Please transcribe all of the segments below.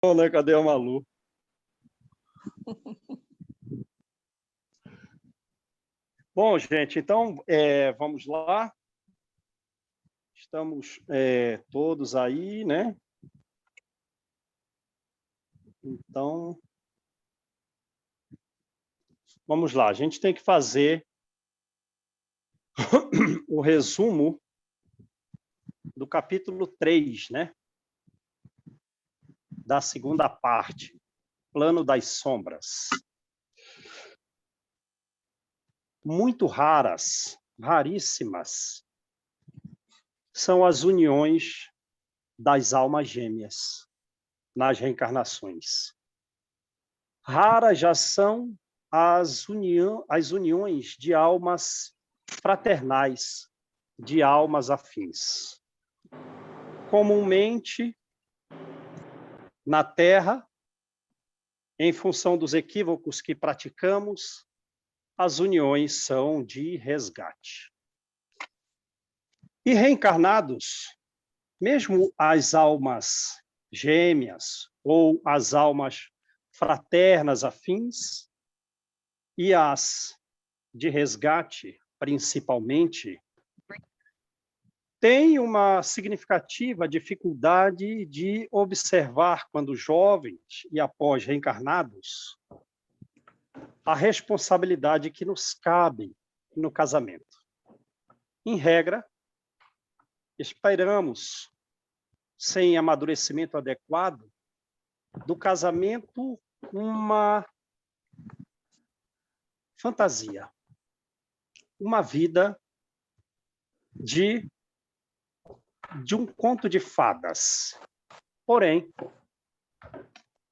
Né? Cadê a Malu? Bom, gente, então vamos lá. Estamos todos aí, né? Então, vamos lá. A gente tem que fazer o resumo do capítulo 3, né? Da segunda parte, Plano das Sombras. Muito raras, raríssimas, são as uniões das almas gêmeas nas reencarnações. Raras já são as uniões de almas fraternais, de almas afins. Comumente, na Terra, em função dos equívocos que praticamos, as uniões são de resgate. E reencarnados, mesmo as almas gêmeas ou as almas fraternas afins e as de resgate, principalmente, têm uma significativa dificuldade de observar, quando jovens e após reencarnados, a responsabilidade que nos cabe no casamento. Em regra, esperamos, sem amadurecimento adequado, do casamento uma fantasia, uma vida de um conto de fadas. Porém,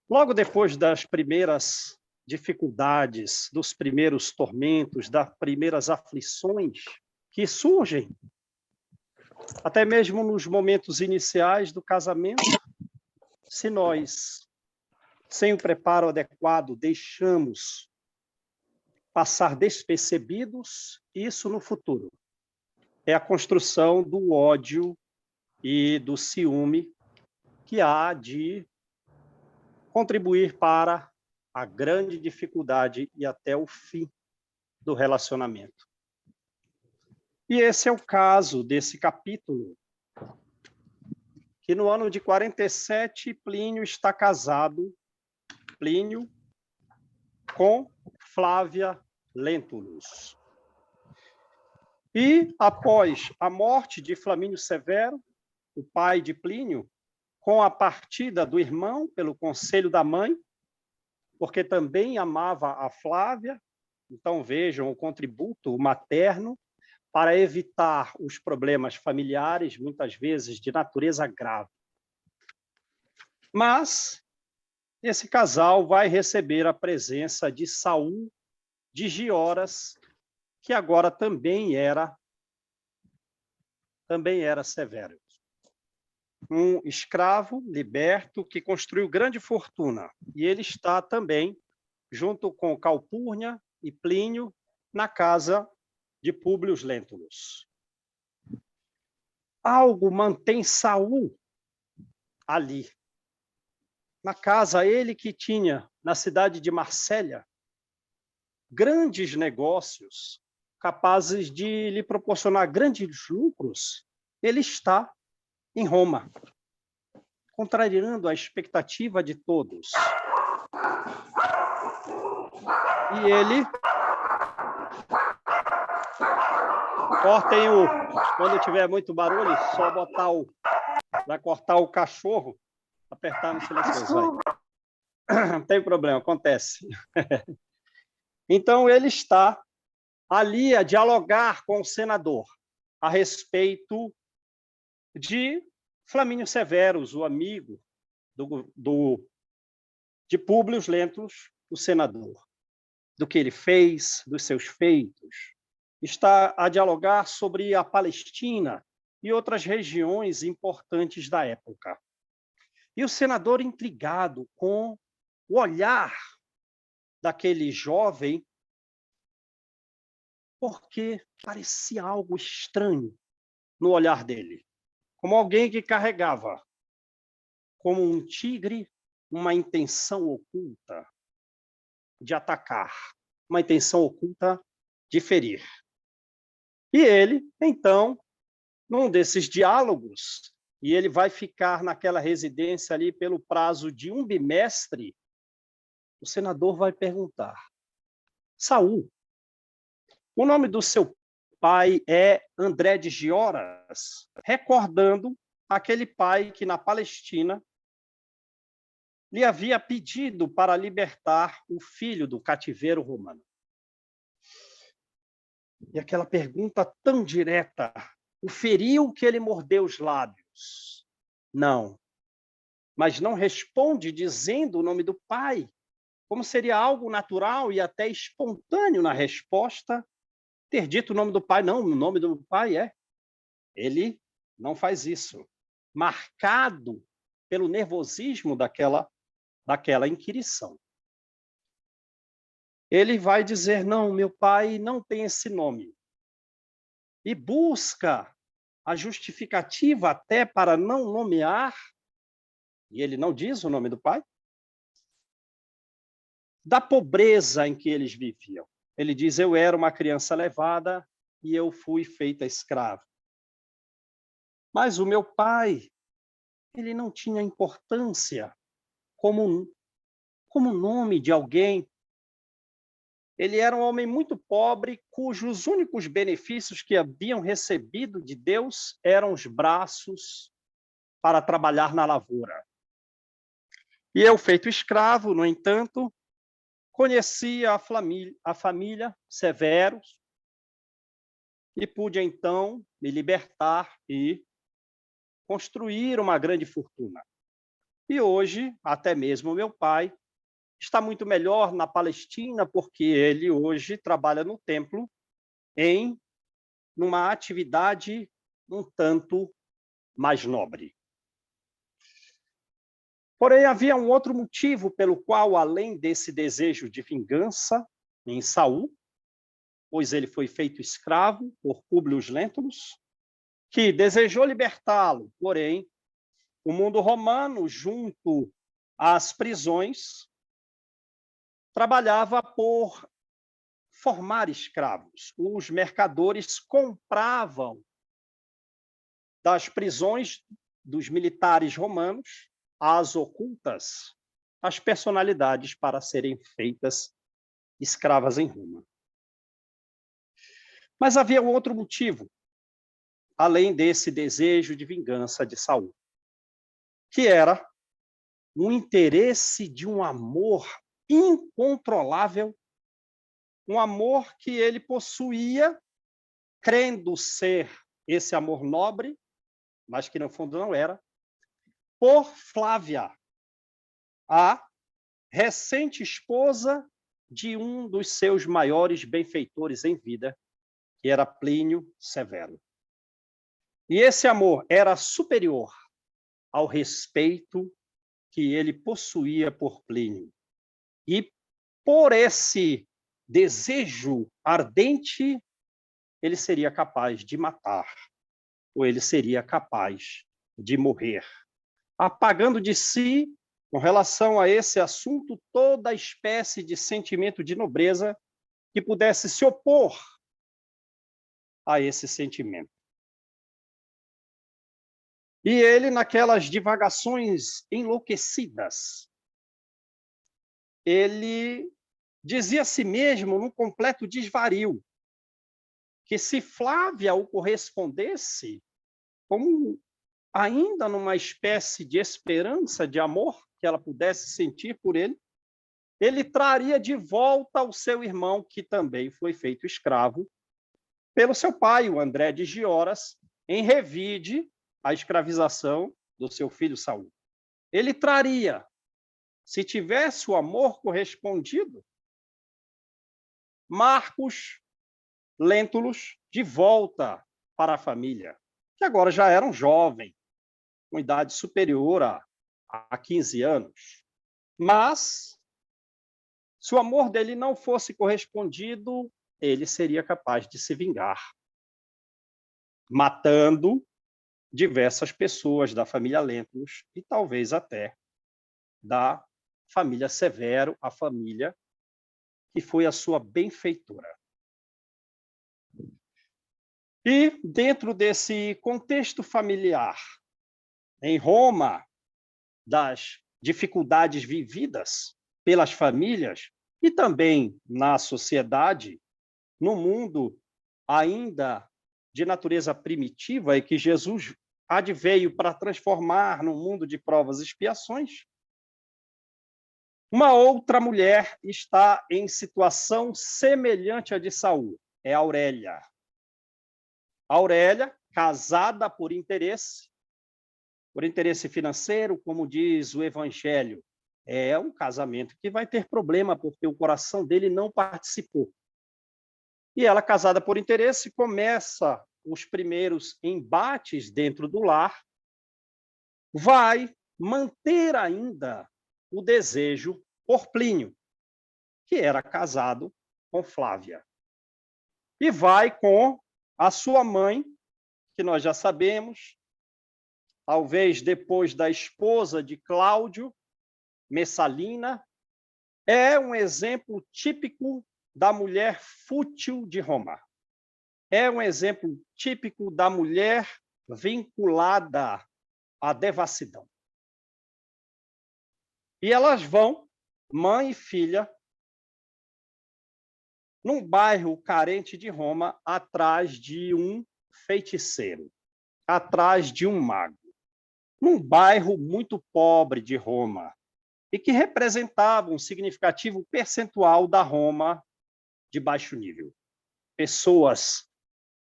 logo depois das primeiras dificuldades, dos primeiros tormentos, das primeiras aflições que surgem, até mesmo nos momentos iniciais do casamento, se nós, sem o preparo adequado, deixamos passar despercebidos, isso no futuro é a construção do ódio e do ciúme que há de contribuir para a grande dificuldade e até o fim do relacionamento. E esse é o caso desse capítulo, que no ano de 47, Plínio está casado, Plínio, com Flávia Lentulus. E, após a morte de Flamínio Severo, o pai de Plínio, com a partida do irmão pelo conselho da mãe, porque também amava a Flávia, então vejam o contributo materno para evitar os problemas familiares, muitas vezes de natureza grave. Mas esse casal vai receber a presença de Saul de Gioras, que agora também era severo. Um escravo liberto que construiu grande fortuna. E ele está também, junto com Calpurnia e Plínio, na casa de Públio Lentulus. Algo mantém Saul ali. Na casa, ele que tinha, na cidade de Marsella, grandes negócios capazes de lhe proporcionar grandes lucros, ele está em Roma, contrariando a expectativa de todos. E ele... Cortem quando tiver muito barulho, só botar vai cortar o cachorro, apertar no silencioso. Não tem problema, acontece. Então, ele está ali a dialogar com o senador a respeito de Flamínio Severus, o amigo de Públio Lentulus, o senador, do que ele fez, dos seus feitos. Está a dialogar sobre a Palestina e outras regiões importantes da época. E o senador, intrigado com o olhar daquele jovem, porque parecia algo estranho no olhar dele, como alguém que carregava, como um tigre uma intenção oculta de atacar, uma intenção oculta de ferir. E ele, então, num desses diálogos, e ele vai ficar naquela residência ali pelo prazo de um bimestre, o senador vai perguntar: Saul, o nome do seu pai é André de Gioras, recordando aquele pai que na Palestina lhe havia pedido para libertar o filho do cativeiro romano. E aquela pergunta tão direta, o feriu que ele mordeu os lábios? Não. Mas não responde dizendo o nome do pai, como seria algo natural e até espontâneo na resposta ter dito o nome do pai. Não, o nome do pai é. Ele não faz isso. Marcado pelo nervosismo daquela inquirição. Ele vai dizer: não, meu pai não tem esse nome. E busca a justificativa até para não nomear, e ele não diz o nome do pai, da pobreza em que eles viviam. Ele diz: eu era uma criança levada e eu fui feita escravo. Mas o meu pai, ele não tinha importância como nome de alguém. Ele era um homem muito pobre, cujos únicos benefícios que haviam recebido de Deus eram os braços para trabalhar na lavoura. E eu, feito escravo, no entanto, conhecia a família Severos e pude, então, me libertar e construir uma grande fortuna. E hoje, até mesmo meu pai está muito melhor na Palestina, porque ele hoje trabalha no templo numa atividade um tanto mais nobre. Porém, havia um outro motivo pelo qual, além desse desejo de vingança em Saul, pois ele foi feito escravo por Públio Lentulus, que desejou libertá-lo, porém, o mundo romano, junto às prisões, trabalhava por formar escravos. Os mercadores compravam das prisões dos militares romanos, às ocultas, as personalidades para serem feitas escravas em Roma. Mas havia um outro motivo, além desse desejo de vingança de Saul, que era o interesse de um amor incontrolável, um amor que ele possuía, crendo ser esse amor nobre, mas que no fundo não era, por Flávia, a recente esposa de um dos seus maiores benfeitores em vida, que era Plínio Severo. E esse amor era superior ao respeito que ele possuía por Plínio. E por esse desejo ardente, ele seria capaz de matar, ou ele seria capaz de morrer, apagando de si, com relação a esse assunto, toda espécie de sentimento de nobreza que pudesse se opor a esse sentimento. E ele, naquelas divagações enlouquecidas, ele dizia a si mesmo, num completo desvario, que se Flávia o correspondesse, como ainda numa espécie de esperança de amor que ela pudesse sentir por ele, ele traria de volta o seu irmão, que também foi feito escravo pelo seu pai, o André de Gioras, em revide a escravização do seu filho Saul. Ele traria, se tivesse o amor correspondido, Marcos Lentulus de volta para a família, que agora já era um jovem, com idade superior a 15 anos. Mas, se o amor dele não fosse correspondido, ele seria capaz de se vingar, matando diversas pessoas da família Lentulus e talvez até da família Severo, a família que foi a sua benfeitora. E, dentro desse contexto familiar, em Roma, das dificuldades vividas pelas famílias e também na sociedade, no mundo ainda de natureza primitiva e que Jesus adveio para transformar num mundo de provas e expiações, uma outra mulher está em situação semelhante à de Saul, é Aurélia. Aurélia, casada por interesse financeiro, como diz o Evangelho, é um casamento que vai ter problema, porque o coração dele não participou. E ela, casada por interesse, começa os primeiros embates dentro do lar, vai manter ainda o desejo por Plínio, que era casado com Flávia. E vai com a sua mãe, que nós já sabemos, talvez depois da esposa de Cláudio, Messalina, é um exemplo típico da mulher fútil de Roma. É um exemplo típico da mulher vinculada à devassidão. E elas vão, mãe e filha, num bairro carente de Roma, atrás de um feiticeiro, atrás de um mago. Num bairro muito pobre de Roma, e que representava um significativo percentual da Roma de baixo nível. Pessoas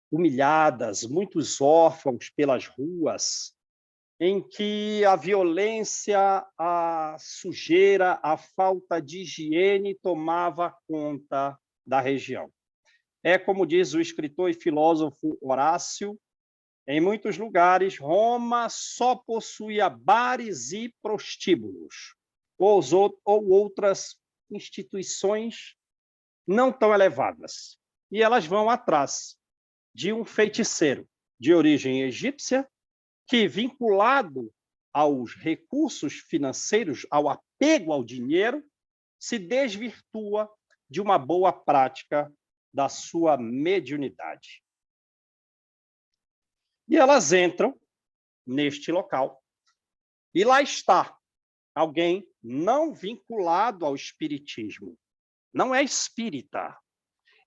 humilhadas, muitos órfãos pelas ruas, em que a violência, a sujeira, a falta de higiene tomava conta da região. É como diz o escritor e filósofo Horácio, em muitos lugares, Roma só possuía bares e prostíbulos, ou outras instituições não tão elevadas. E elas vão atrás de um feiticeiro de origem egípcia, que, vinculado aos recursos financeiros, ao apego ao dinheiro, se desvirtua de uma boa prática da sua mediunidade. E elas entram neste local, e lá está alguém não vinculado ao espiritismo. Não é espírita.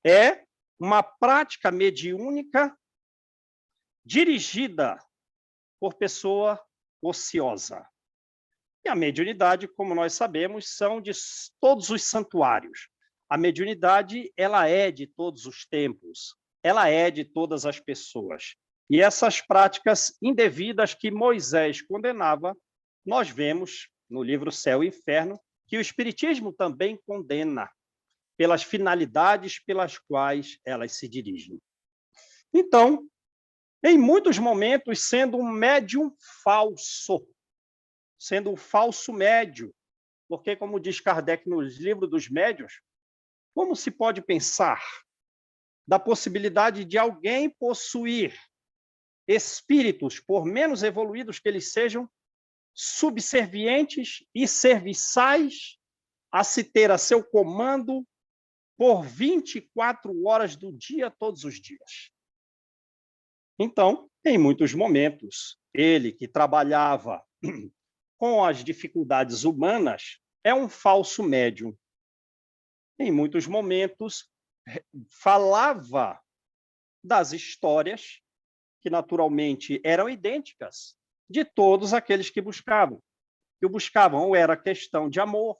É uma prática mediúnica dirigida por pessoa ociosa. E a mediunidade, como nós sabemos, são de todos os santuários. A mediunidade, ela é de todos os tempos, ela é de todas as pessoas. E essas práticas indevidas que Moisés condenava, nós vemos no livro Céu e Inferno, que o Espiritismo também condena, pelas finalidades pelas quais elas se dirigem. Então, em muitos momentos, sendo um médium falso, sendo um falso médium, porque, como diz Kardec no livro dos médiuns, como se pode pensar da possibilidade de alguém possuir espíritos, por menos evoluídos que eles sejam, subservientes e serviçais a se ter a seu comando por 24 horas do dia, todos os dias. Então, em muitos momentos, ele que trabalhava com as dificuldades humanas é um falso médium. Em muitos momentos, falava das histórias que naturalmente eram idênticas de todos aqueles que buscavam. Que o buscavam ou era questão de amor,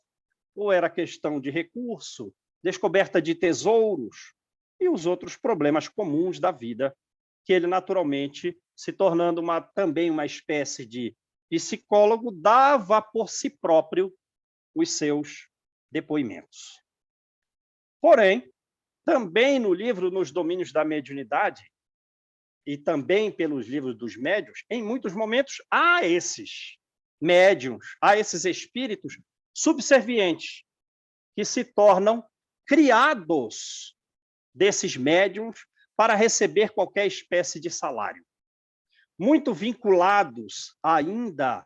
ou era questão de recurso, descoberta de tesouros e os outros problemas comuns da vida, que ele naturalmente, se tornando também uma espécie de psicólogo, dava por si próprio os seus depoimentos. Porém, também no livro Nos Domínios da Mediunidade, e também pelos livros dos médiuns, em muitos momentos há esses médiuns, há esses espíritos subservientes que se tornam criados desses médiuns para receber qualquer espécie de salário. Muito vinculados ainda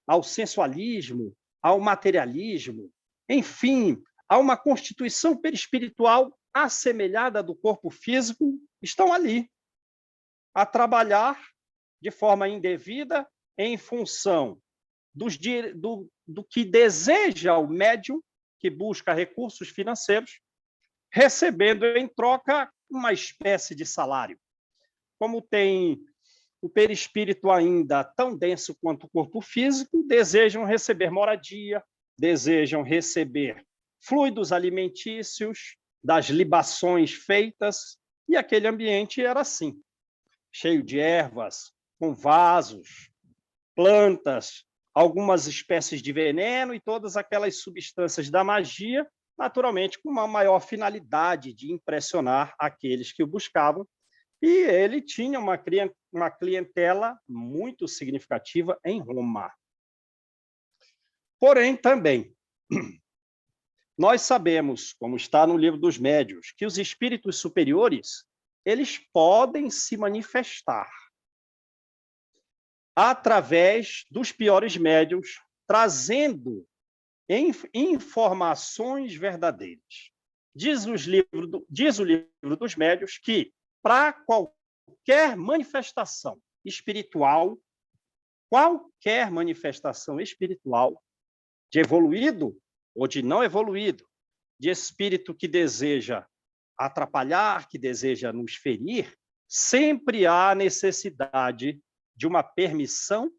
ao sensualismo, ao materialismo, enfim, a uma constituição perispiritual assemelhada do corpo físico, estão ali, a trabalhar de forma indevida em função do que deseja o médium, que busca recursos financeiros, recebendo em troca uma espécie de salário. Como tem o perispírito ainda tão denso quanto o corpo físico, desejam receber moradia, desejam receber fluidos alimentícios das libações feitas, e aquele ambiente era assim, cheio de ervas, com vasos, plantas, algumas espécies de veneno e todas aquelas substâncias da magia, naturalmente com uma maior finalidade de impressionar aqueles que o buscavam. E ele tinha uma clientela muito significativa em Roma. Porém, também, nós sabemos, como está no Livro dos Médiuns, que os espíritos superiores, eles podem se manifestar através dos piores médiuns, trazendo informações verdadeiras. Diz o livro dos médiuns que, para qualquer manifestação espiritual, de evoluído ou de não evoluído, de espírito que deseja atrapalhar, que deseja nos ferir, sempre há necessidade de uma permissão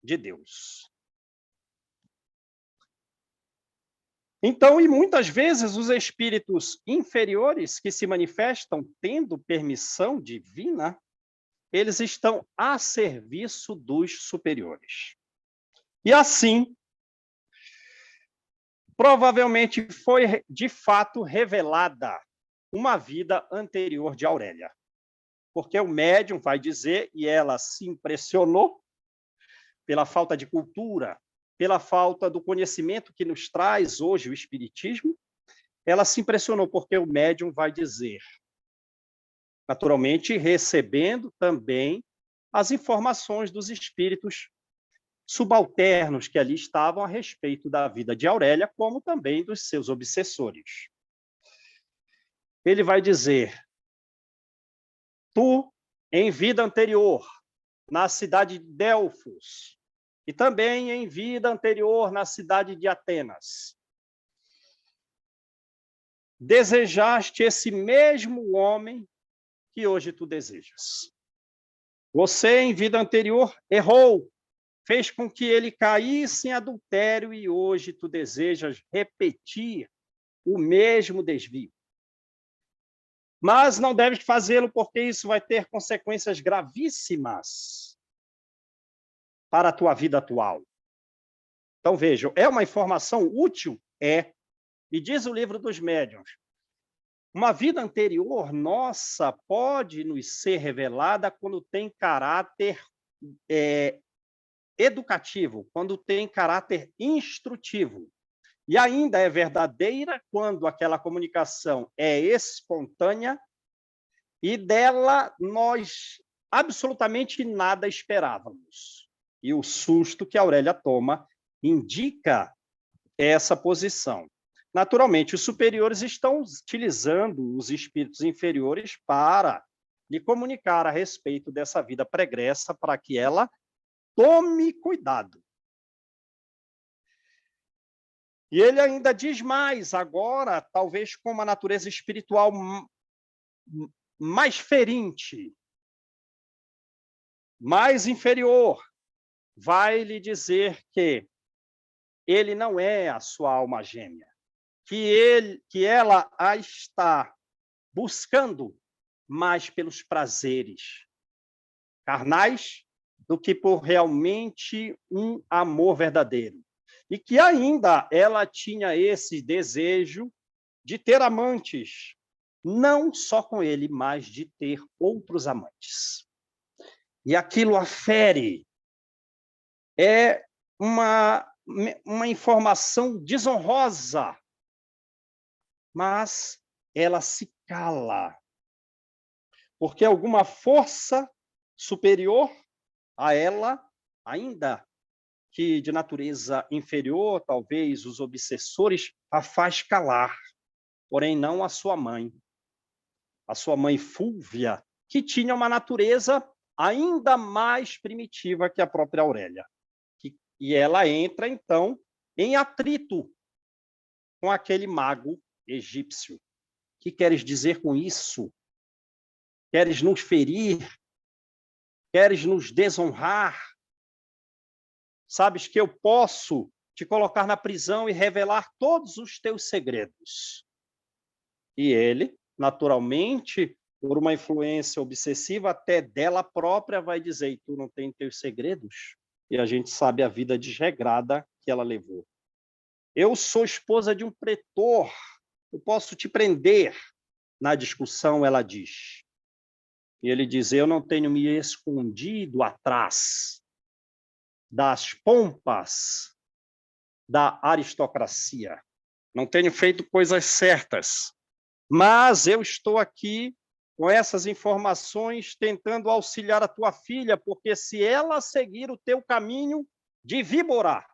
de Deus. Então, e muitas vezes os espíritos inferiores que se manifestam tendo permissão divina, eles estão a serviço dos superiores. E assim, provavelmente foi de fato revelada uma vida anterior de Aurélia. Porque o médium vai dizer, e ela se impressionou pela falta de cultura, pela falta do conhecimento que nos traz hoje o Espiritismo, ela se impressionou porque o médium vai dizer, naturalmente recebendo também as informações dos espíritos subalternos que ali estavam a respeito da vida de Aurélia, como também dos seus obsessores. Ele vai dizer, tu, em vida anterior, na cidade de Delfos, e também em vida anterior na cidade de Atenas, desejaste esse mesmo homem que hoje tu desejas. Você, em vida anterior, errou, fez com que ele caísse em adultério e hoje tu desejas repetir o mesmo desvio. Mas não deves fazê-lo porque isso vai ter consequências gravíssimas para a tua vida atual. Então, vejam, é uma informação útil? É. E diz o Livro dos Médiuns, uma vida anterior nossa pode nos ser revelada quando tem caráter educativo, quando tem caráter instrutivo. E ainda é verdadeira quando aquela comunicação é espontânea e dela nós absolutamente nada esperávamos. E o susto que a Aurélia toma indica essa posição. Naturalmente, os superiores estão utilizando os espíritos inferiores para lhe comunicar a respeito dessa vida pregressa, para que ela tome cuidado. E ele ainda diz mais, agora, talvez com uma natureza espiritual mais ferinte, mais inferior, vai lhe dizer que ele não é a sua alma gêmea, que ela a está buscando mais pelos prazeres carnais do que por realmente um amor verdadeiro. E que ainda ela tinha esse desejo de ter amantes, não só com ele, mas de ter outros amantes. E aquilo afere. É uma informação desonrosa, mas ela se cala, porque alguma força superior a ela ainda que de natureza inferior, talvez os obsessores, a faz calar, porém não a sua mãe Fúlvia, que tinha uma natureza ainda mais primitiva que a própria Aurélia. E ela entra, então, em atrito com aquele mago egípcio. O que queres dizer com isso? Queres nos ferir? Queres nos desonrar? Sabes que eu posso te colocar na prisão e revelar todos os teus segredos. E ele, naturalmente, por uma influência obsessiva, até dela própria, vai dizer: e tu não tens teus segredos? E a gente sabe a vida desregrada que ela levou. Eu sou esposa de um pretor, eu posso te prender. Na discussão, ela diz. E ele diz: eu não tenho me escondido atrás das pompas da aristocracia. Não tenho feito coisas certas. Mas eu estou aqui com essas informações tentando auxiliar a tua filha, porque se ela seguir o teu caminho de víbora,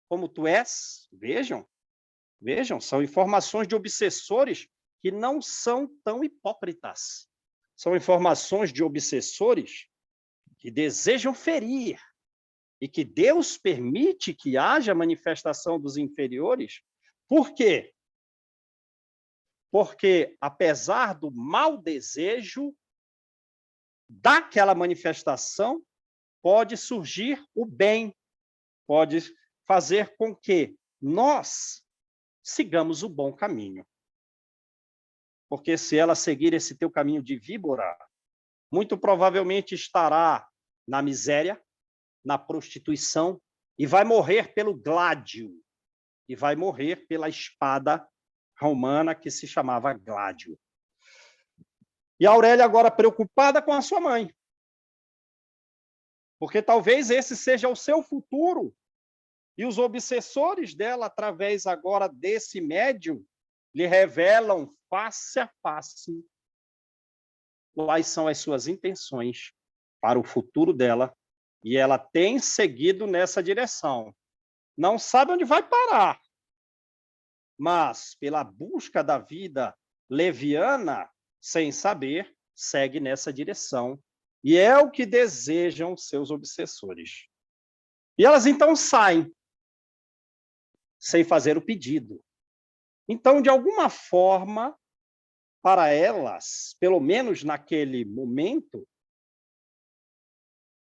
como tu és, vejam, são informações de obsessores que não são tão hipócritas. São informações de obsessores que desejam ferir e que Deus permite que haja manifestação dos inferiores. Por quê? Porque, apesar do mau desejo daquela manifestação, pode surgir o bem, pode fazer com que nós sigamos o bom caminho. Porque se ela seguir esse teu caminho de víbora, muito provavelmente estará na miséria, na prostituição, e vai morrer pelo gládio, e vai morrer pela espada romana que se chamava Gládio. E a Aurélia agora preocupada com a sua mãe, porque talvez esse seja o seu futuro, e os obsessores dela, através agora desse médium, lhe revelam face a face quais são as suas intenções para o futuro dela, e ela tem seguido nessa direção. Não sabe onde vai parar, mas pela busca da vida leviana, sem saber, segue nessa direção. E é o que desejam seus obsessores. E elas então saem, sem fazer o pedido. Então, de alguma forma, para elas, pelo menos naquele momento,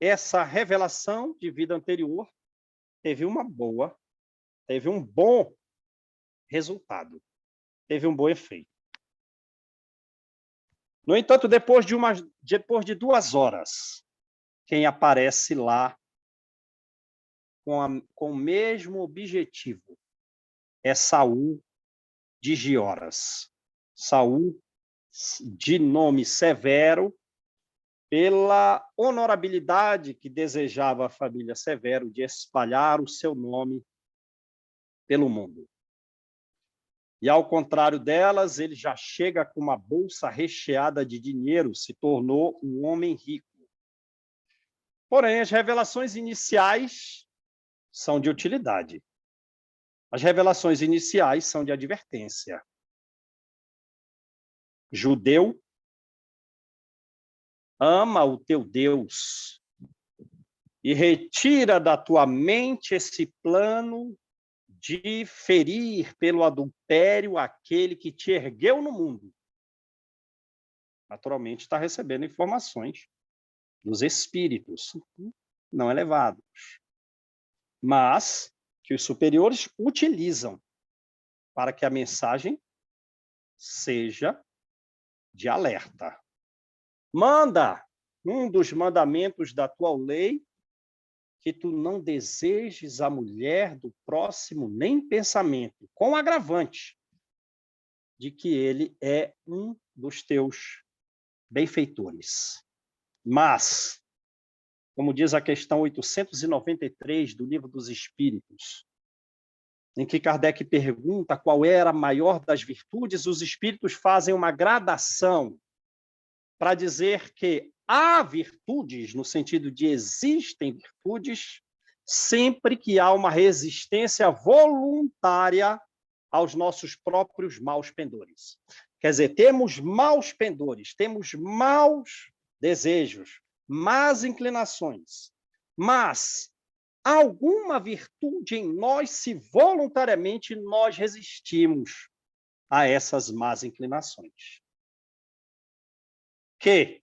essa revelação de vida anterior teve um bom resultado, teve um bom efeito. No entanto, depois de 2 horas, quem aparece lá com o mesmo objetivo é Saul de Gioras. Saul, de nome Severo, pela honorabilidade que desejava a família Severo de espalhar o seu nome pelo mundo. E, ao contrário delas, ele já chega com uma bolsa recheada de dinheiro, se tornou um homem rico. Porém, as revelações iniciais são de utilidade. As revelações iniciais são de advertência. Judeu, ama o teu Deus e retira da tua mente esse plano de ferir pelo adultério aquele que te ergueu no mundo. Naturalmente, está recebendo informações dos espíritos não elevados, mas que os superiores utilizam para que a mensagem seja de alerta. Manda um dos mandamentos da tua lei que tu não desejes a mulher do próximo nem pensamento, com o agravante de que ele é um dos teus benfeitores. Mas, como diz a questão 893 do Livro dos Espíritos, em que Kardec pergunta qual era a maior das virtudes, os espíritos fazem uma gradação para dizer que há virtudes, no sentido de existem virtudes, sempre que há uma resistência voluntária aos nossos próprios maus pendores. Quer dizer, temos maus pendores, temos maus desejos, más inclinações, mas alguma virtude em nós se voluntariamente nós resistimos a essas más inclinações. Que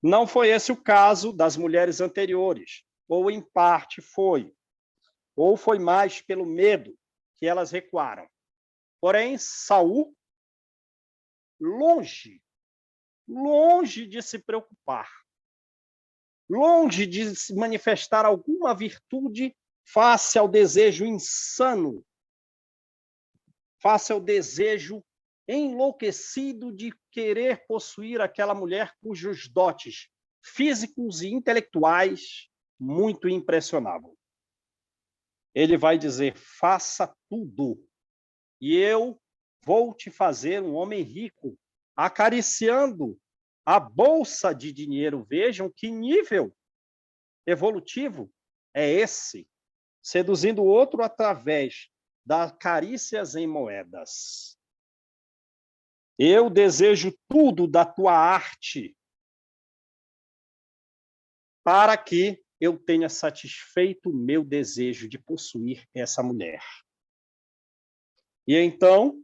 não foi esse o caso das mulheres anteriores, ou em parte foi, ou foi mais pelo medo que elas recuaram. Porém, Saul, longe de se preocupar, longe de se manifestar alguma virtude face ao desejo insano, face ao desejo enlouquecido de querer possuir aquela mulher cujos dotes físicos e intelectuais muito impressionavam. Ele vai dizer: faça tudo, e eu vou te fazer um homem rico, acariciando a bolsa de dinheiro. Vejam que nível evolutivo é esse, seduzindo o outro através das carícias em moedas. Eu desejo tudo da tua arte para que eu tenha satisfeito o meu desejo de possuir essa mulher. E então,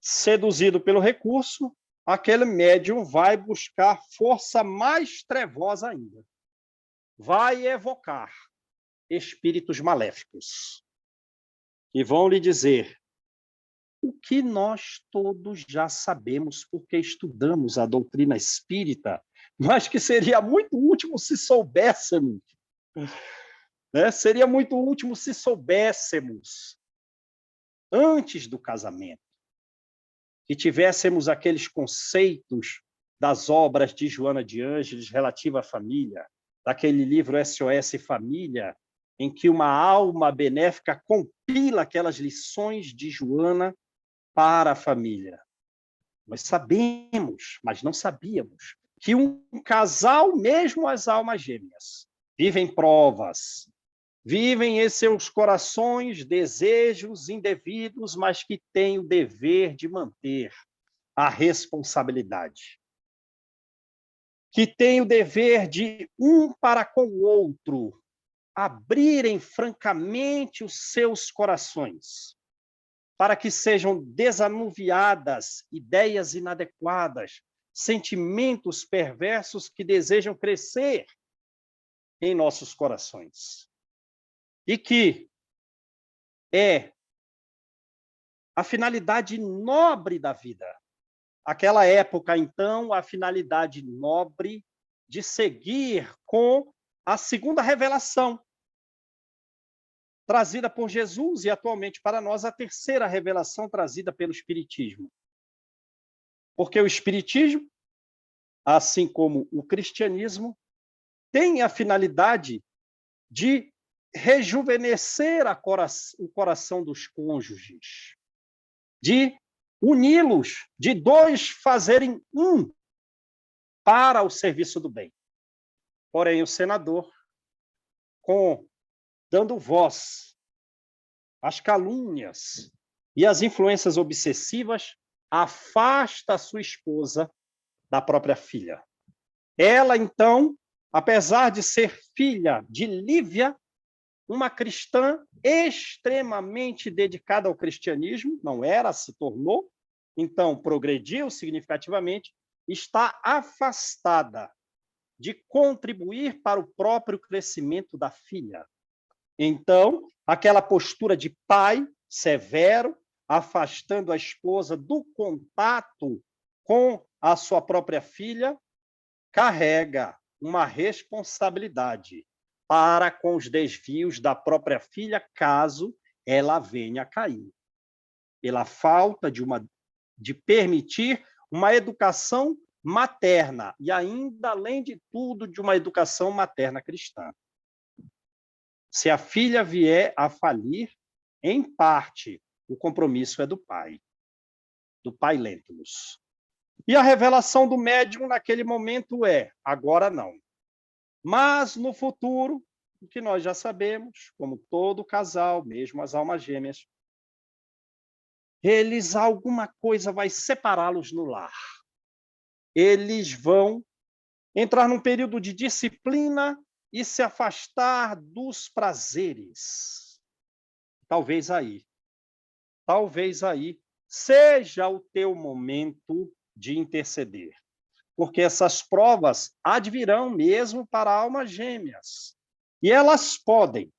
seduzido pelo recurso, aquele médium vai buscar força mais trevosa ainda. Vai evocar espíritos maléficos que vão lhe dizer o que nós todos já sabemos porque estudamos a doutrina espírita, mas que seria muito útil se soubéssemos. Né? Seria muito útil se soubéssemos antes do casamento, que tivéssemos aqueles conceitos das obras de Joana de Ângeles relativa à família, daquele livro SOS Família, em que uma alma benéfica compila aquelas lições de Joana para a família. Nós sabemos, mas não sabíamos, que um casal, mesmo as almas gêmeas, vivem provas, vivem em seus corações desejos indevidos, mas que têm o dever de manter a responsabilidade. Que têm o dever de, um para com o outro, abrirem francamente os seus corações, para que sejam desanuviadas ideias inadequadas, sentimentos perversos que desejam crescer em nossos corações. E que é a finalidade nobre da vida. Aquela época, então, a finalidade nobre de seguir com a segunda revelação, trazida por Jesus, e atualmente para nós a terceira revelação trazida pelo Espiritismo. Porque o Espiritismo, assim como o cristianismo, tem a finalidade de rejuvenescer o coração dos cônjuges, de uni-los, de dois fazerem um para o serviço do bem. Porém, o senador, dando voz às calúnias e às influências obsessivas, afasta a sua esposa da própria filha. Ela, então, apesar de ser filha de Lívia, uma cristã extremamente dedicada ao cristianismo, não era, se tornou, então progrediu significativamente, está afastada de contribuir para o próprio crescimento da filha. Então, aquela postura de pai severo, afastando a esposa do contato com a sua própria filha, carrega uma responsabilidade para com os desvios da própria filha, caso ela venha a cair. Pela falta de permitir uma educação materna, e ainda, além de tudo, de uma educação materna cristã. Se a filha vier a falir, em parte, o compromisso é do pai Lentulus. E a revelação do médium naquele momento é: agora não. Mas no futuro, o que nós já sabemos, como todo casal, mesmo as almas gêmeas, alguma coisa vai separá-los no lar. Eles vão entrar num período de disciplina e se afastar dos prazeres. Talvez aí seja o teu momento de interceder, porque essas provas advirão mesmo para almas gêmeas, e elas podem,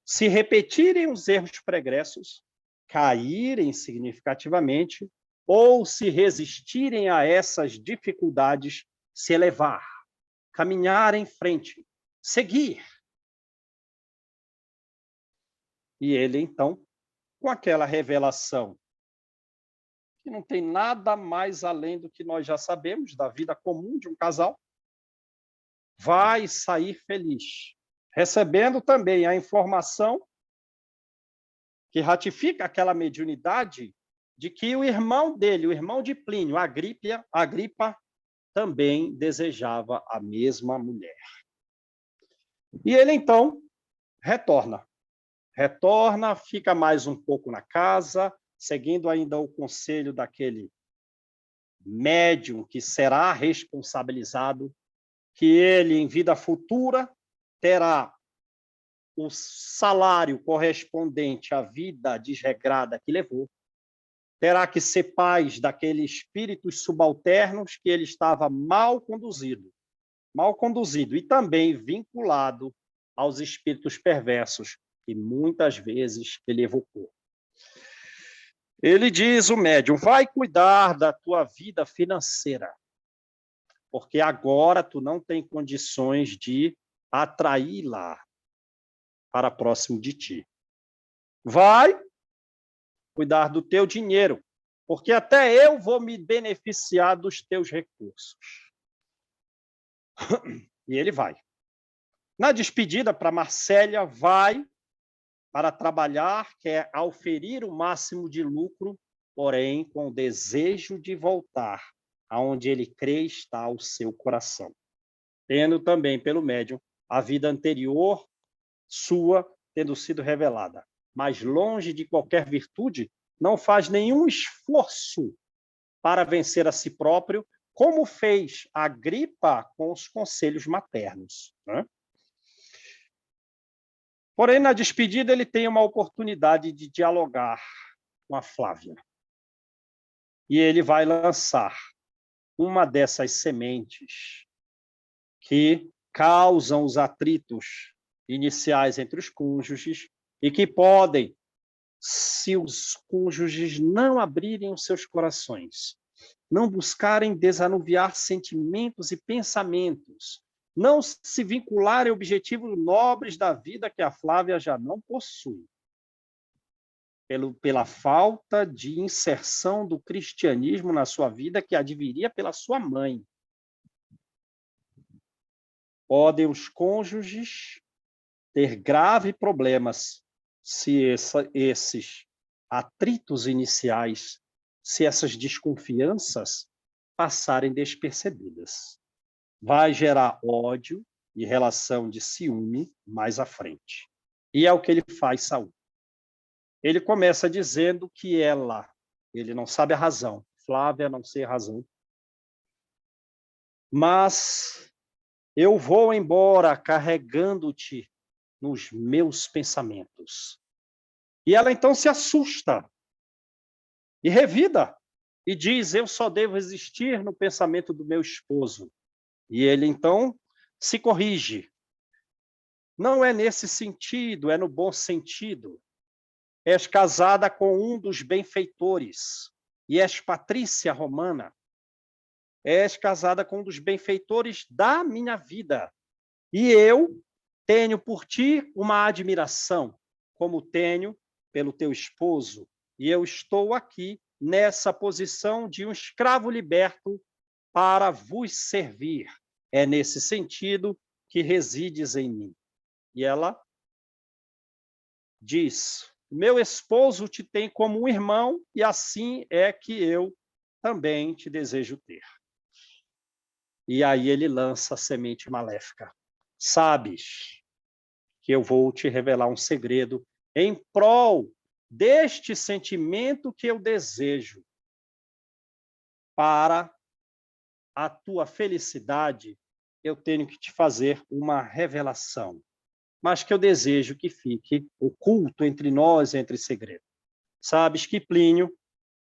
se repetirem os erros pregressos, caírem significativamente, ou se resistirem a essas dificuldades, se elevar, caminhar em frente, seguir. E ele, então, com aquela revelação, que não tem nada mais além do que nós já sabemos da vida comum de um casal, vai sair feliz, recebendo também a informação que ratifica aquela mediunidade de que o irmão dele, o irmão de Plínio, Agripa, também desejava a mesma mulher. E ele, então, retorna, fica mais um pouco na casa, seguindo ainda o conselho daquele médium que será responsabilizado, que ele, em vida futura, terá o salário correspondente à vida desregrada que levou, terá que ser paz daqueles espíritos subalternos que ele estava mal conduzido, e também vinculado aos espíritos perversos que muitas vezes ele evocou. Ele diz, o médium, vai cuidar da tua vida financeira, porque agora tu não tem condições de atraí-la para próximo de ti. Vai cuidar do teu dinheiro, porque até eu vou me beneficiar dos teus recursos. E ele vai. Na despedida para Marsella, vai para trabalhar, quer auferir o máximo de lucro, porém com o desejo de voltar aonde ele crê está o seu coração, tendo também pelo médium a vida anterior sua tendo sido revelada, mas longe de qualquer virtude, não faz nenhum esforço para vencer a si próprio, como fez Agripa com os conselhos maternos, né? Porém, na despedida, ele tem uma oportunidade de dialogar com a Flávia. E ele vai lançar uma dessas sementes que causam os atritos iniciais entre os cônjuges e que podem, se os cônjuges não abrirem os seus corações, não buscarem desanuviar sentimentos e pensamentos, não se vincularem a objetivos nobres da vida que a Flávia já não possui, pela falta de inserção do cristianismo na sua vida que adviria pela sua mãe. Podem os cônjuges ter graves problemas se esses atritos iniciais, se essas desconfianças passarem despercebidas. Vai gerar ódio e relação de ciúme mais à frente. E é o que ele faz, Saul. Ele começa dizendo que ele não sabe a razão, Flávia não sei a razão, mas eu vou embora carregando-te nos meus pensamentos. E ela então se assusta e revida e diz, eu só devo existir no pensamento do meu esposo. E ele então se corrige. Não é nesse sentido, é no bom sentido. És casada com um dos benfeitores, e és patrícia romana. És casada com um dos benfeitores da minha vida. E eu tenho por ti uma admiração, como tenho pelo teu esposo. E eu estou aqui nessa posição de um escravo liberto para vos servir. É nesse sentido que resides em mim. E ela diz, meu esposo te tem como um irmão e assim é que eu também te desejo ter. E aí ele lança a semente maléfica. Sabes que eu vou te revelar um segredo em prol deste sentimento que eu desejo para a tua felicidade. Eu tenho que te fazer uma revelação, mas que eu desejo que fique oculto entre nós, entre segredo. Sabes que Plínio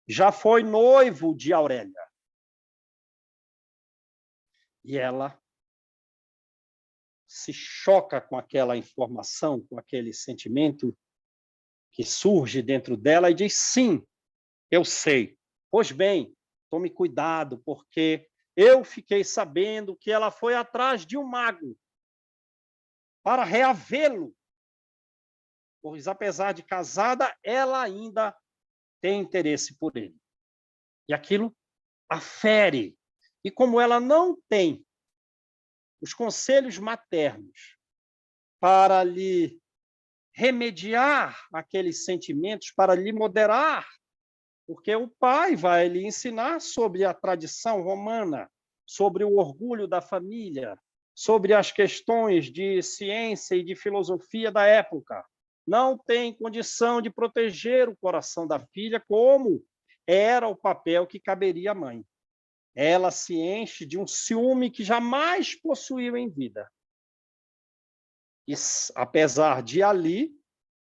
já foi noivo de Aurélia. E ela se choca com aquela informação, com aquele sentimento que surge dentro dela e diz: sim, eu sei. Pois bem, tome cuidado, porque eu fiquei sabendo que ela foi atrás de um mago para reavê-lo, pois, apesar de casada, ela ainda tem interesse por ele. E aquilo a fere. E como ela não tem os conselhos maternos para lhe remediar aqueles sentimentos, para lhe moderar, porque o pai vai lhe ensinar sobre a tradição romana, sobre o orgulho da família, sobre as questões de ciência e de filosofia da época. Não tem condição de proteger o coração da filha como era o papel que caberia à mãe. Ela se enche de um ciúme que jamais possuiu em vida. E, apesar de ali,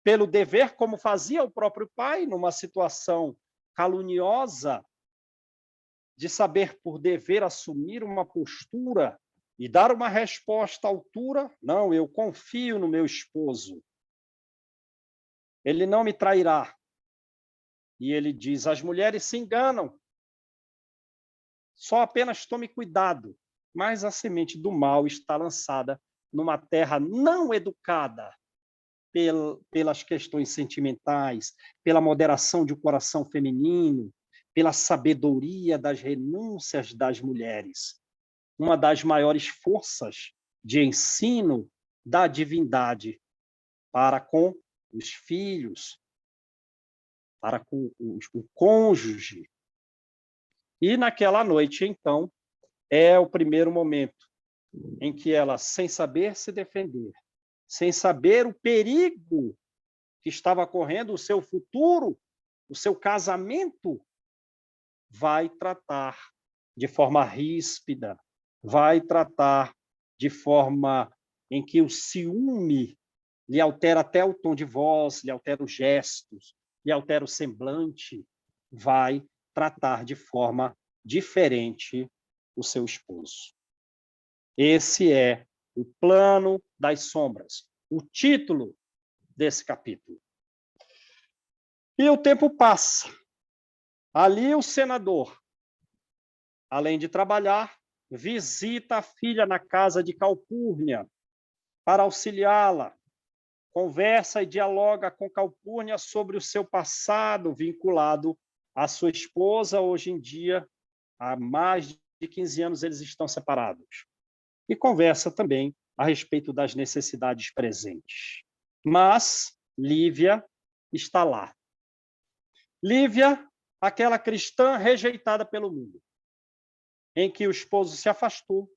pelo dever, como fazia o próprio pai, numa situação caluniosa, de saber por dever assumir uma postura e dar uma resposta à altura, não, eu confio no meu esposo. Ele não me trairá. E ele diz: as mulheres se enganam. Só apenas tome cuidado, mas a semente do mal está lançada numa terra não educada pelas questões sentimentais, pela moderação de um coração feminino, pela sabedoria das renúncias das mulheres. Uma das maiores forças de ensino da divindade para com os filhos, para com o cônjuge. E naquela noite, então, é o primeiro momento em que ela, sem saber se defender, sem saber o perigo que estava correndo, o seu futuro, o seu casamento, vai tratar de forma ríspida, vai tratar de forma em que o ciúme lhe altera até o tom de voz, lhe altera os gestos, lhe altera o semblante, vai tratar de forma diferente o seu esposo. Esse é o plano das sombras, o título desse capítulo. E o tempo passa. Ali o senador, além de trabalhar, visita a filha na casa de Calpurnia para auxiliá-la. Conversa e dialoga com Calpurnia sobre o seu passado vinculado à sua esposa. Hoje em dia, há mais de 15 anos, eles estão separados. E conversa também a respeito das necessidades presentes. Mas Lívia está lá. Lívia, aquela cristã rejeitada pelo mundo, em que o esposo se afastou,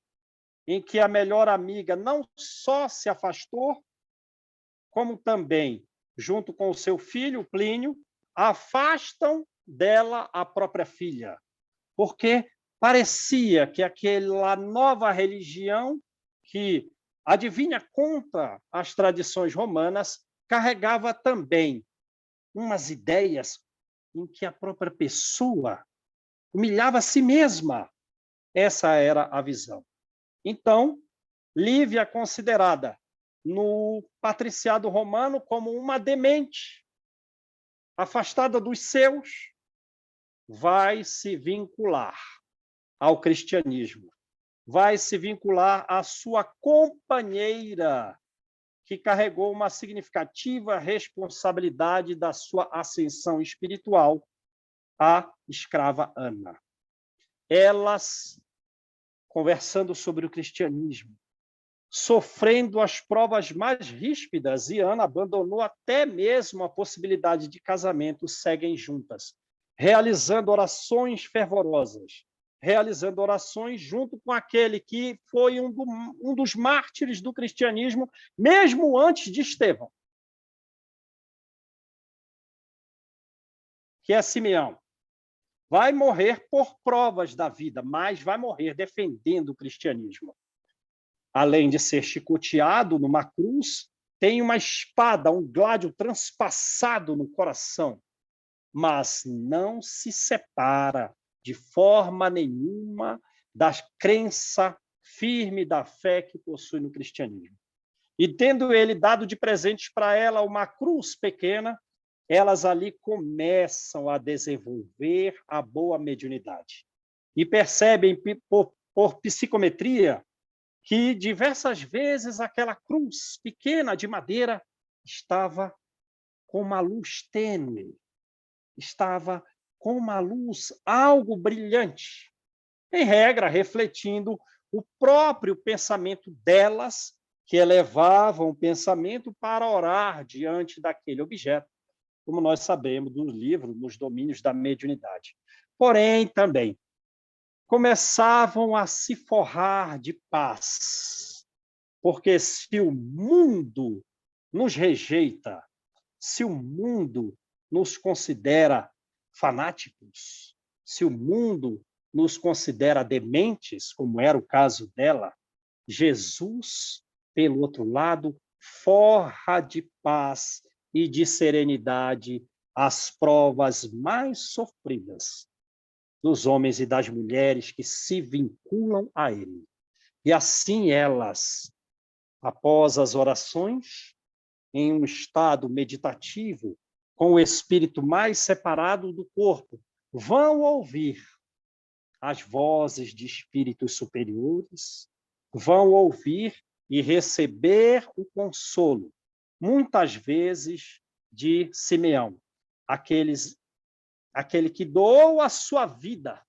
em que a melhor amiga não só se afastou, como também, junto com o seu filho, Plínio, afastam dela a própria filha, porque parecia que aquela nova religião que adivinha contra as tradições romanas carregava também umas ideias em que a própria pessoa humilhava a si mesma. Essa era a visão. Então, Lívia, considerada no patriciado romano como uma demente, afastada dos seus, vai se vincular ao cristianismo, vai se vincular à sua companheira, que carregou uma significativa responsabilidade da sua ascensão espiritual, a escrava Ana. Elas, conversando sobre o cristianismo, sofrendo as provas mais ríspidas, e Ana abandonou até mesmo a possibilidade de casamento, seguem juntas, realizando orações fervorosas, realizando orações junto com aquele que foi um dos mártires do cristianismo, mesmo antes de Estevão, que é Simeão. Vai morrer por provas da vida, mas vai morrer defendendo o cristianismo. Além de ser chicoteado numa cruz, tem uma espada, um gládio transpassado no coração, mas não se separa de forma nenhuma da crença firme da fé que possui no cristianismo. E tendo ele dado de presentes para ela uma cruz pequena, elas ali começam a desenvolver a boa mediunidade. E percebem por psicometria que diversas vezes aquela cruz pequena de madeira estava com uma luz tênue, estava com uma luz algo brilhante, em regra, refletindo o próprio pensamento delas, que elevavam o pensamento para orar diante daquele objeto, como nós sabemos do livro, nos domínios da mediunidade. Porém, também, começavam a se forrar de paz, porque se o mundo nos rejeita, se o mundo nos considera fanáticos, se o mundo nos considera dementes, como era o caso dela, Jesus, pelo outro lado, forra de paz e de serenidade as provas mais sofridas dos homens e das mulheres que se vinculam a ele. E assim elas, após as orações, em um estado meditativo, com o espírito mais separado do corpo, vão ouvir as vozes de espíritos superiores, vão ouvir e receber o consolo, muitas vezes de Simeão, aquele que doou a sua vida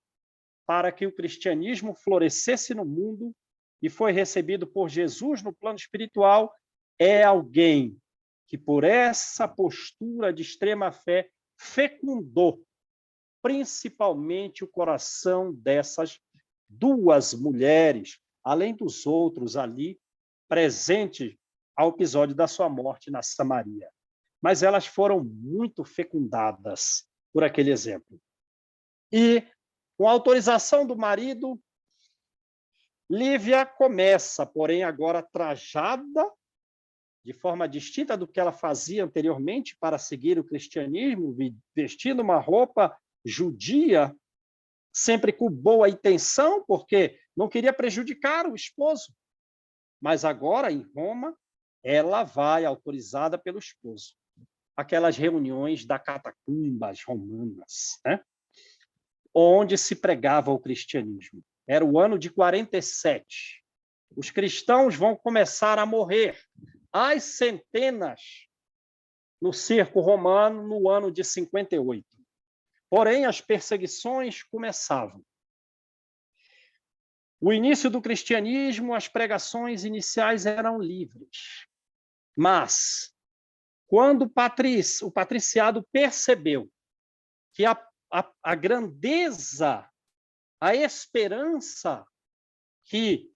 para que o cristianismo florescesse no mundo e foi recebido por Jesus no plano espiritual, é alguém que, por essa postura de extrema fé, fecundou principalmente o coração dessas duas mulheres, além dos outros ali presentes ao episódio da sua morte na Samaria. Mas elas foram muito fecundadas por aquele exemplo. E, com a autorização do marido, Lívia começa, porém agora trajada, de forma distinta do que ela fazia anteriormente para seguir o cristianismo, vestindo uma roupa judia, sempre com boa intenção, porque não queria prejudicar o esposo. Mas agora, em Roma, ela vai, autorizada pelo esposo. Aquelas reuniões da catacumbas romanas, né? Onde se pregava o cristianismo. Era o ano de 47. Os cristãos vão começar a morrer às centenas no circo romano no ano de 58. Porém, as perseguições começavam. O início do cristianismo, as pregações iniciais eram livres. Mas, quando o patriciado percebeu que a grandeza, a esperança que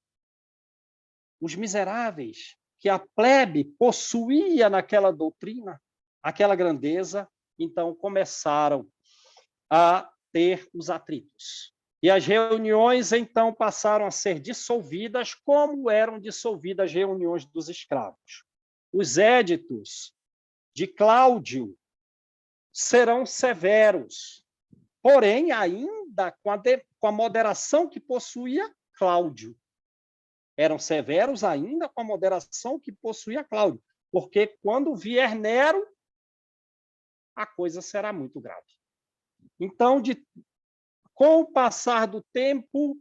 os miseráveis, que a plebe possuía naquela doutrina, aquela grandeza, então começaram a ter os atritos. E as reuniões, então, passaram a ser dissolvidas, como eram dissolvidas as reuniões dos escravos. Os éditos de Cláudio serão severos, porém, ainda com a moderação que possuía Cláudio. Eram severos ainda com a moderação que possuía Cláudio, porque quando vier Nero, a coisa será muito grave. Então, com o passar do tempo,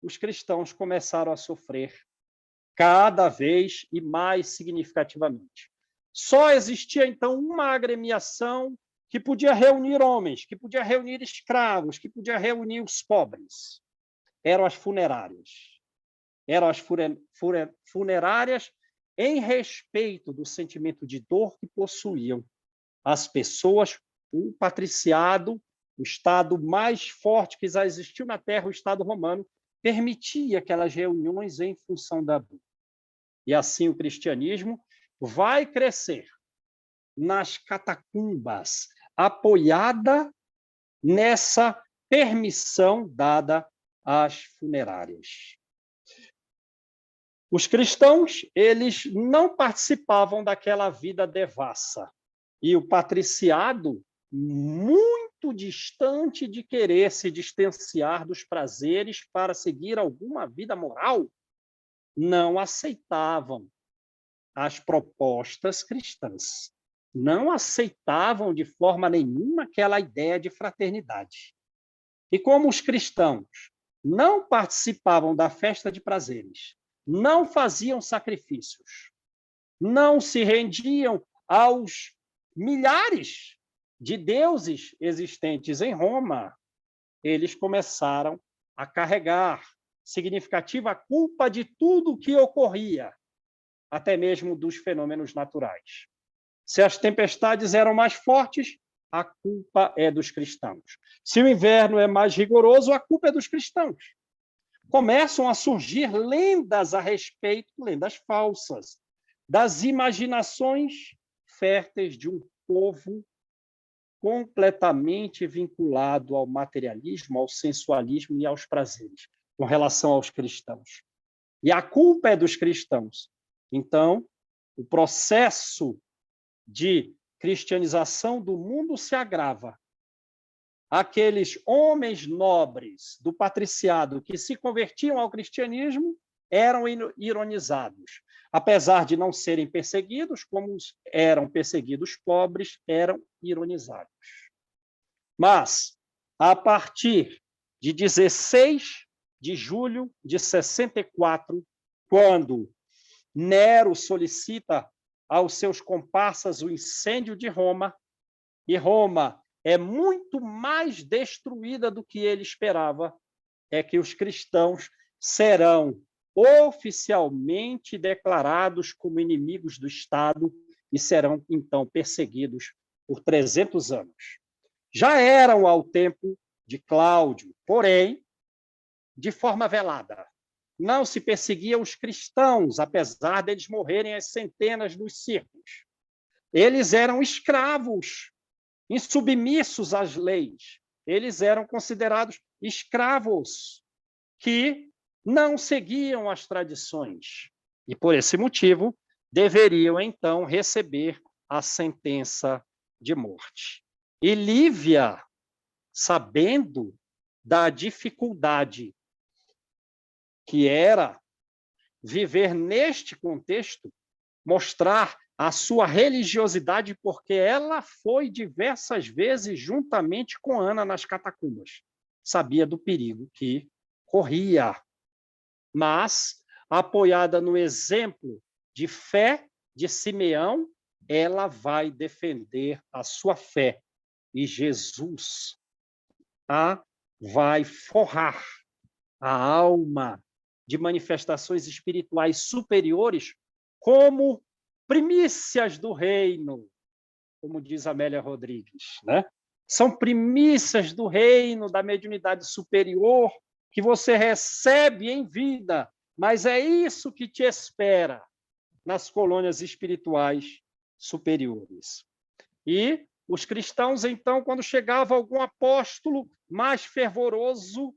os cristãos começaram a sofrer cada vez e mais significativamente. Só existia, então, uma agremiação que podia reunir homens, que podia reunir escravos, que podia reunir os pobres. Eram as funerárias. Eram as funerárias em respeito do sentimento de dor que possuíam as pessoas, o patriciado, o Estado mais forte que já existiu na Terra, o Estado romano, permitia aquelas reuniões em função da dor. E assim o cristianismo vai crescer nas catacumbas, apoiada nessa permissão dada às funerárias. Os cristãos, eles não participavam daquela vida devassa. E o patriciado, muito distante de querer se distanciar dos prazeres para seguir alguma vida moral, não aceitavam as propostas cristãs. Não aceitavam de forma nenhuma aquela ideia de fraternidade. E como os cristãos não participavam da festa de prazeres, não faziam sacrifícios, não se rendiam aos milhares de deuses existentes em Roma, eles começaram a carregar significativa culpa de tudo o que ocorria, até mesmo dos fenômenos naturais. Se as tempestades eram mais fortes, a culpa é dos cristãos. Se o inverno é mais rigoroso, a culpa é dos cristãos. Começam a surgir lendas a respeito, lendas falsas, das imaginações férteis de um povo completamente vinculado ao materialismo, ao sensualismo e aos prazeres, com relação aos cristãos. E a culpa é dos cristãos. Então, o processo de cristianização do mundo se agrava. Aqueles homens nobres do patriciado que se convertiam ao cristianismo eram ironizados. Apesar de não serem perseguidos, como eram perseguidos pobres, eram ironizados. Mas, a partir de 16 de julho de 64, quando Nero solicita aos seus comparsas o incêndio de Roma, e Roma é muito mais destruída do que ele esperava, é que os cristãos serão oficialmente declarados como inimigos do Estado e serão, então, perseguidos por 300 anos. Já eram ao tempo de Cláudio, porém, de forma velada. Não se perseguia os cristãos, apesar deles morrerem às centenas nos circos. Eles eram escravos, insubmissos às leis. Eles eram considerados escravos que não seguiam as tradições. E, por esse motivo, deveriam, então, receber a sentença de morte. E Lívia, sabendo da dificuldade que era viver neste contexto, mostrar a sua religiosidade, porque ela foi diversas vezes juntamente com Ana nas catacumbas. Sabia do perigo que corria, mas, apoiada no exemplo de fé de Simeão, ela vai defender a sua fé. E Jesus a vai forrar a alma de manifestações espirituais superiores como primícias do reino, como diz Amélia Rodrigues, né? São primícias do reino, da mediunidade superior, que você recebe em vida, mas é isso que te espera nas colônias espirituais superiores. E os cristãos, então, quando chegava algum apóstolo mais fervoroso,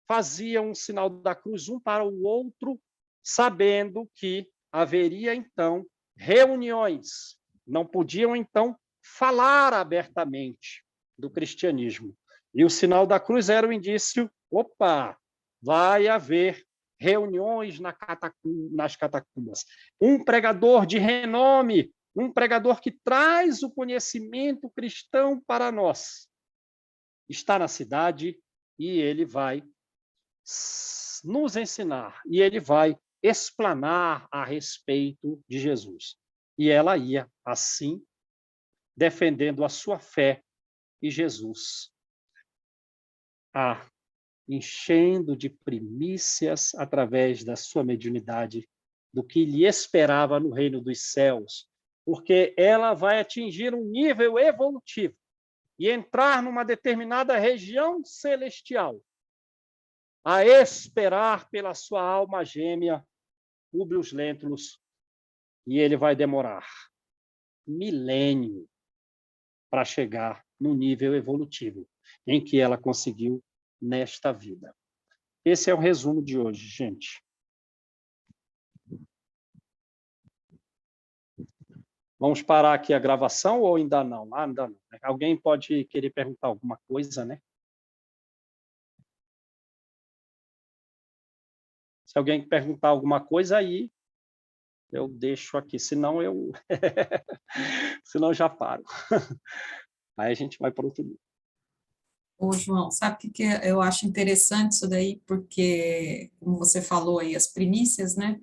faziam um sinal da cruz um para o outro, sabendo que haveria, então, reuniões. Não podiam, então, falar abertamente do cristianismo. E o sinal da cruz era o indício, opa, vai haver reuniões nas catacumbas. Um pregador de renome, um pregador que traz o conhecimento cristão para nós, está na cidade e ele vai nos ensinar, e ele vai explanar a respeito de Jesus. E ela ia, assim, defendendo a sua fé e Jesus, enchendo de primícias através da sua mediunidade do que lhe esperava no reino dos céus, porque ela vai atingir um nível evolutivo e entrar numa determinada região celestial, a esperar pela sua alma gêmea, Publius Lentulus, e ele vai demorar milênio para chegar no nível evolutivo em que ela conseguiu nesta vida. Esse é o resumo de hoje, gente. Vamos parar aqui a gravação ou ainda não? Ainda não. Alguém pode querer perguntar alguma coisa, né? Se alguém perguntar alguma coisa aí, eu deixo aqui, senão eu senão eu já paro. Aí a gente vai para outro dia. Ô, João, sabe o que eu acho interessante isso daí? Porque, como você falou aí, as primícias, né?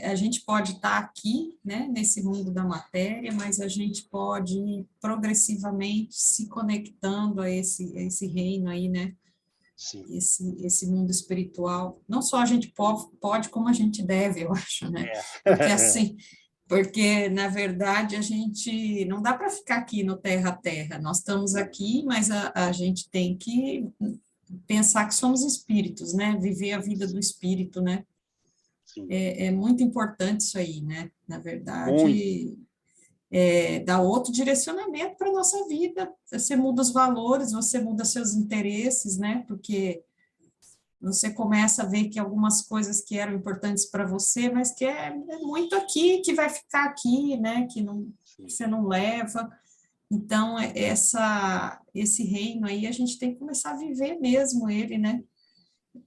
A gente pode estar aqui, né, nesse mundo da matéria, mas a gente pode ir progressivamente se conectando a esse reino aí, né? Sim. Esse mundo espiritual. Não só a gente pode, como a gente deve, eu acho, né? É. Porque, na verdade, a gente não dá para ficar aqui no terra a terra. Nós estamos aqui, mas a gente tem que pensar que somos espíritos, né? Viver a vida do espírito, né? Sim. É muito importante isso aí, né? Na Muito. verdade, dá outro direcionamento para a nossa vida. Você muda os valores, você muda seus interesses, né? Porque você começa a ver que algumas coisas que eram importantes para você, mas que é muito aqui, que vai ficar aqui, né? Que você não leva. Então, esse reino aí, a gente tem que começar a viver mesmo ele, né?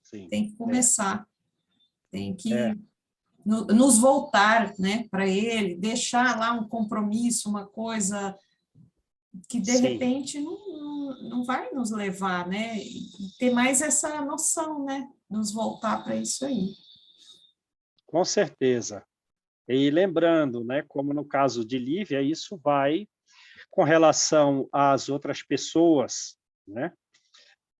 Sim. Tem que começar. Tem que nos voltar, né, para ele, deixar lá um compromisso, uma coisa que de repente não vai nos levar, né, e ter mais essa noção, né, nos voltar para isso aí. Com certeza. E lembrando, né, como no caso de Lívia, isso vai com relação às outras pessoas, né?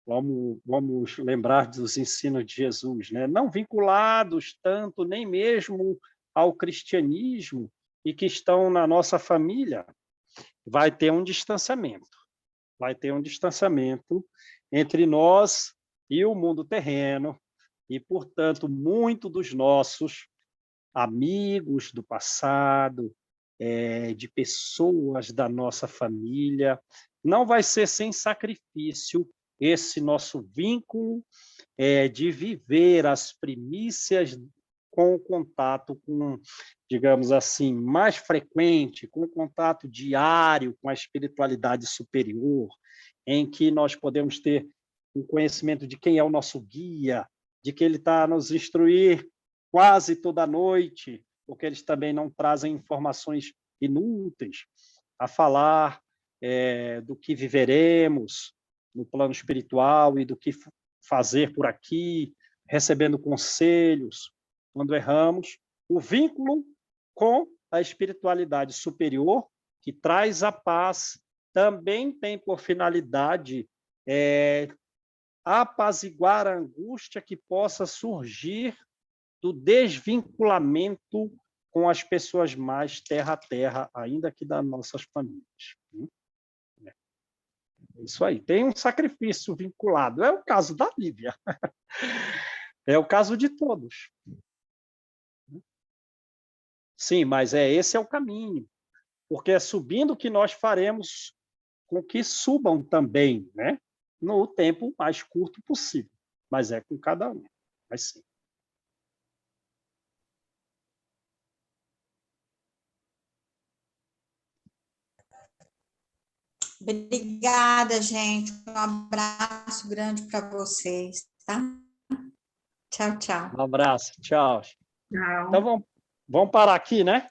Vamos lembrar dos ensinos de Jesus, né? Não vinculados tanto nem mesmo ao cristianismo e que estão na nossa família, vai ter um distanciamento. Vai ter um distanciamento entre nós e o mundo terreno e, portanto, muito dos nossos amigos do passado, de pessoas da nossa família, não vai ser sem sacrifício esse nosso vínculo de viver as primícias com o contato com, digamos assim, mais frequente, com o contato diário com a espiritualidade superior, em que nós podemos ter um conhecimento de quem é o nosso guia, de que ele está a nos instruir quase toda noite, porque eles também não trazem informações inúteis a falar do que viveremos no plano espiritual e do que fazer por aqui, recebendo conselhos quando erramos. O vínculo com a espiritualidade superior, que traz a paz, também tem por finalidade apaziguar a angústia que possa surgir do desvinculamento com as pessoas mais terra a terra, ainda que das nossas famílias. É isso aí. Tem um sacrifício vinculado. É o caso da Lívia. É o caso de todos. Sim, mas esse é o caminho. Porque é subindo que nós faremos com que subam também, né? No tempo mais curto possível. Mas é com cada um. Mas sim. Obrigada, gente. Um abraço grande para vocês, tá? Tchau, tchau. Um abraço. Tchau. Não. Então, vamos parar aqui, né?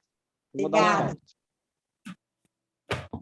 Vou dar um Obrigada. tchau.